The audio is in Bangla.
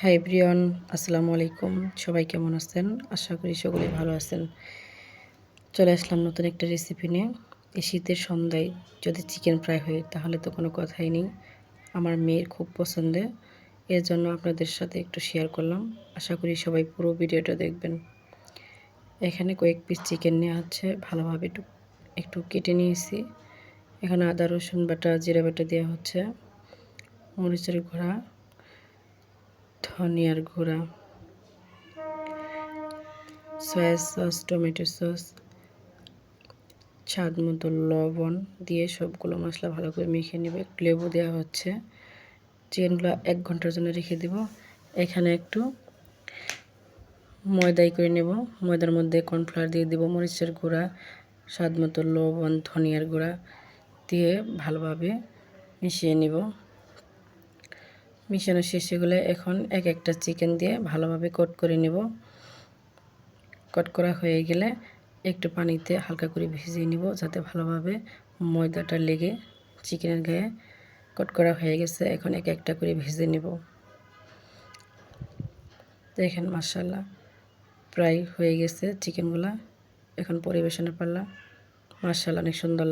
হাই এভরিওয়ান, আসসালামু আলাইকুম। সবাই কেমন আছেন? আশা করি সকলেই ভালো আছেন। চলে আসলাম নতুন একটা রেসিপি নিয়ে। এই শীতের সন্ধ্যায় যদি চিকেন ফ্রাই হয় তাহলে তো কোনো কথাই নেই। আমার মেয়ের খুব পছন্দের, এর জন্য আপনাদের সাথে একটু শেয়ার করলাম। আশা করি সবাই পুরো ভিডিওটা দেখবেন। এখানে কয়েক পিস চিকেন নেওয়া হচ্ছে, ভালোভাবে একটু একটু কেটে নিয়েছি। এখানে আদা রসুন বাটা, জিরা বাটা দেওয়া হচ্ছে, মরিচের গুঁড়া, ধনিয়ার গুঁড়া, সয়া সস, টমেটো সস, স্বাদ মতো লবণ দিয়ে সবগুলো মশলা ভালো করে মেখে নেবে। একটু লেবু দেওয়া হচ্ছে। চিকেনগুলো 1 ঘন্টার জন্য রেখে দেব। এখানে একটু ময়দাই করে নেব। ময়দার মধ্যে কর্নফ্লাওয়ার দিয়ে দেব, মরিচের গুঁড়া, স্বাদ মতো লবণ, ধনিয়ার গুঁড়া দিয়ে ভালোভাবে মিশিয়ে নেব। মিশানো শেষে গেলে এখন এক একটা চিকেন দিয়ে ভালোভাবে কোট করে নেব। কোট করা হয়ে গেলে একটু পানিতে হালকা করে ভিজিয়ে নিব, যাতে ভালোভাবে ময়দাটা লেগে চিকেনের গায়ে। কোট করা হয়ে গেছে, এখন এক একটা করে ভেজে নেব। দেখেন মাশাআল্লাহ প্রায় হয়ে গেছে চিকেনগুলা। এখন পরিবেশনের পালা। মাশাআল্লাহ অনেক সুন্দর।